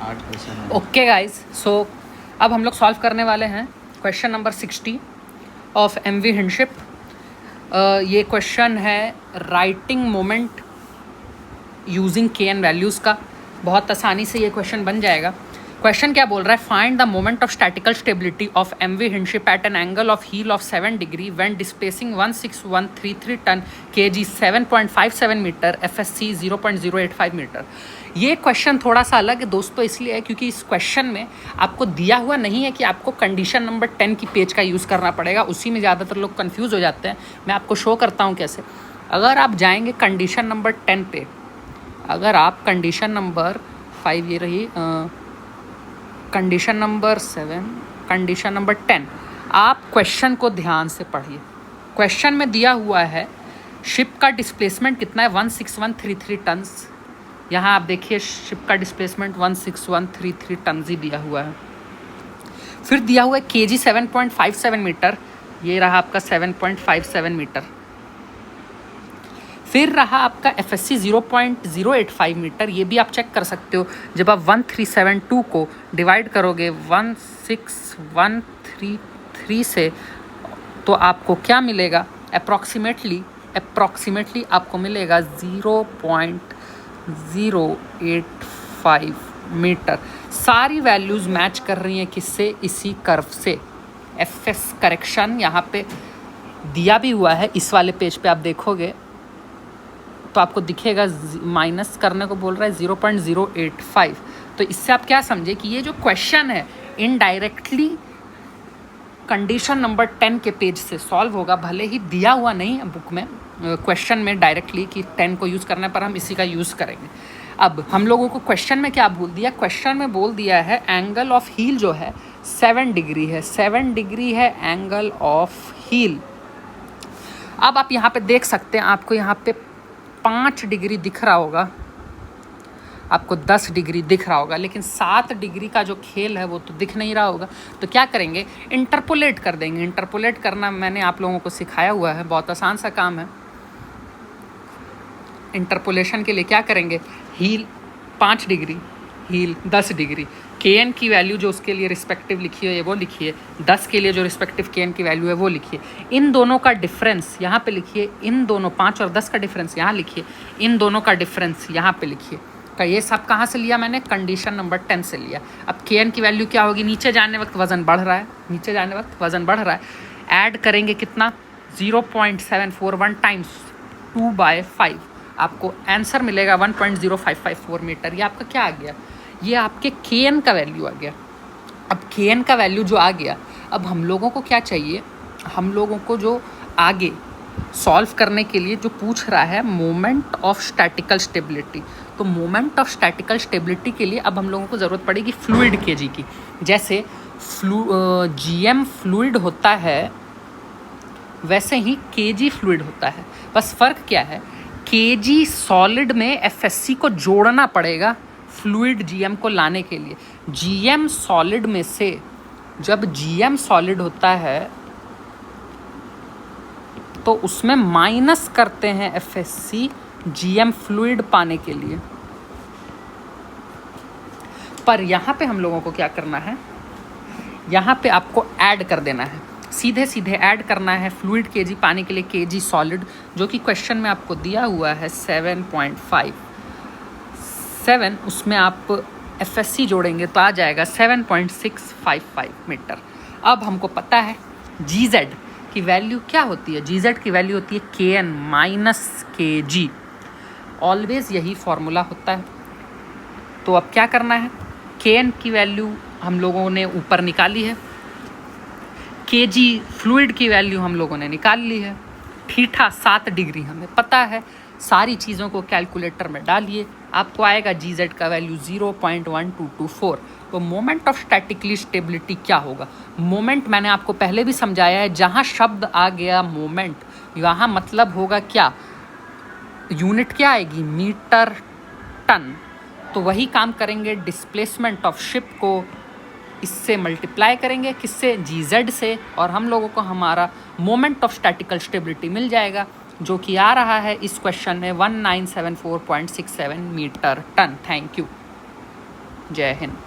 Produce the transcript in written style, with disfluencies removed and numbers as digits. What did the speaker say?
8 question है। Okay guys, सो अब हम लोग सॉल्व करने वाले हैं क्वेश्चन नंबर 60 ऑफ एमवी हिंडशिप। ये क्वेश्चन है राइटिंग मोमेंट यूजिंग के एन वैल्यूज़ का। बहुत आसानी से ये क्वेश्चन बन जाएगा। क्वेश्चन क्या बोल रहा है, find the moment of statical stability of MV Hindship at an angle of heel of 7 degree when displacing 16133 ton kg 7.57 metre FSC 0.085 metre. ये क्वेश्चन थोड़ा सा अलग है दोस्तों, इसलिए है क्योंकि इस क्वेश्चन में आपको दिया हुआ नहीं है कि आपको कंडीशन नंबर 10 की पेज का यूज़ करना पड़ेगा। उसी में ज़्यादातर लोग कंफ्यूज हो जाते हैं। मैं आपको शो करता हूँ कैसे। अगर आप जाएंगे कंडीशन नंबर 10 पे, अगर आप कंडीशन नंबर 5 ये रही, कंडीशन नंबर 7, कंडीशन नंबर 10, आप क्वेश्चन को ध्यान से पढ़िए। क्वेश्चन में दिया हुआ है शिप का डिस्प्लेसमेंट कितना है, 16133 टन्स। यहाँ आप देखिए शिप का डिस्प्लेसमेंट 16133 टन्स ही दिया हुआ है। फिर दिया हुआ है kg 7.57 मीटर, ये रहा आपका 7.57 मीटर। फिर रहा आपका एफएससी 0.085 मीटर, ये भी आप चेक कर सकते हो। जब आप 1372 को डिवाइड करोगे 16133 से, तो आपको क्या मिलेगा, अप्रॉक्सीमेटली आपको मिलेगा 0.085 मीटर। सारी वैल्यूज़ मैच कर रही हैं किससे, इसी कर्व से। एफएस करेक्शन यहाँ पे दिया भी हुआ है। इस वाले पेज पे आप देखोगे तो आपको दिखेगा माइनस करने को बोल रहा है 0.085। तो इससे आप क्या समझे कि ये जो क्वेश्चन है इनडायरेक्टली कंडीशन नंबर 10 के पेज से सॉल्व होगा। भले ही दिया हुआ नहीं है बुक में, क्वेश्चन में डायरेक्टली कि 10 को यूज़ करने पर हम इसी का यूज़ करेंगे। अब हम लोगों को क्वेश्चन में क्या बोल दिया, क्वेश्चन में बोल दिया है एंगल ऑफ हील जो है 7 डिग्री है, 7 डिग्री है एंगल ऑफ हील। अब आप यहाँ पे देख सकते हैं, आपको यहाँ पे 5 डिग्री दिख रहा होगा, आपको 10 डिग्री दिख रहा होगा, लेकिन 7 डिग्री का जो खेल है वो तो दिख नहीं रहा होगा। तो क्या करेंगे, इंटरपोलेट कर देंगे। इंटरपोलेट करना मैंने आप लोगों को सिखाया हुआ है, बहुत आसान सा काम है। इंटरपोलेशन के लिए क्या करेंगे, हील 5 डिग्री, हील 10 डिग्री, के एन की वैल्यू जो उसके लिए रिस्पेक्टिव लिखी है वो लिखिए, 10 के लिए जो रिस्पेक्टिव के एन की वैल्यू है वो लिखिए। इन दोनों का डिफरेंस यहाँ पे लिखिए, इन दोनों 5 और 10 का डिफरेंस यहाँ लिखिए, इन दोनों का डिफरेंस यहाँ पे लिखिए। का ये सब कहाँ से लिया मैंने, कंडीशन नंबर 10 से लिया। अब के एन की वैल्यू क्या होगी, नीचे जाने वक्त वज़न बढ़ रहा है, नीचे जाने वक्त वज़न बढ़ रहा है। ऐड करेंगे कितना, 0.741 टाइम्स 2/5, आपको आंसर मिलेगा 1.0554 मीटर। ये आपका क्या आ गया, ये आपके के एन का वैल्यू आ गया। अब के एन का वैल्यू जो आ गया, अब हम लोगों को क्या चाहिए, हम लोगों को जो आगे सॉल्व करने के लिए जो पूछ रहा है मोमेंट ऑफ स्टैटिकल स्टेबिलिटी। तो मोमेंट ऑफ स्टैटिकल स्टेबिलिटी के लिए अब हम लोगों को ज़रूरत पड़ेगी फ्लूइड केजी की। जैसे जीएम फ्लूइड होता है वैसे ही केजी फ्लूइड होता है, बस फ़र्क क्या है, केजी सॉलिड में एफएससी को जोड़ना पड़ेगा फ्लूइड जीएम को लाने के लिए। जीएम सॉलिड में से जब जीएम सॉलिड होता है तो उसमें माइनस करते हैं एफएससी जीएम फ्लूइड पाने के लिए। पर यहाँ पे हम लोगों को क्या करना है, यहाँ पे आपको ऐड कर देना है, सीधे सीधे ऐड करना है फ्लूइड केजी पाने के लिए केजी सॉलिड, जो कि क्वेश्चन में आपको दिया हुआ है 7.57, उसमें आप एफएससी जोड़ेंगे तो आ जाएगा 7.655 मीटर। अब हमको पता है जीजेड की वैल्यू क्या होती है, जीजेड की वैल्यू होती है के एन माइनस के जी। ऑलवेज यही फॉर्मूला होता है। तो अब क्या करना है, के एन की वैल्यू हम लोगों ने ऊपर निकाली है, के जी फ्लूइड की वैल्यू हम लोगों ने निकाल ली है, थीटा 7 डिग्री हमें पता है। सारी चीज़ों को कैलकुलेटर में डालिए, आपको आएगा जीजेड का वैल्यू 0.1224। तो मोमेंट ऑफ स्टैटिकली स्टेबिलिटी क्या होगा, मोमेंट मैंने आपको पहले भी समझाया है, जहाँ शब्द आ गया मोमेंट, यहाँ मतलब होगा क्या, यूनिट क्या आएगी, मीटर टन। तो वही काम करेंगे, डिस्प्लेसमेंट ऑफ शिप को इससे मल्टीप्लाई करेंगे, किससे, जीजेड से, और हम लोगों को हमारा मोमेंट ऑफ स्टैटिकल स्टेबिलिटी मिल जाएगा, जो कि आ रहा है इस क्वेश्चन में 1974.67 मीटर टन। Thank you. जय हिंद।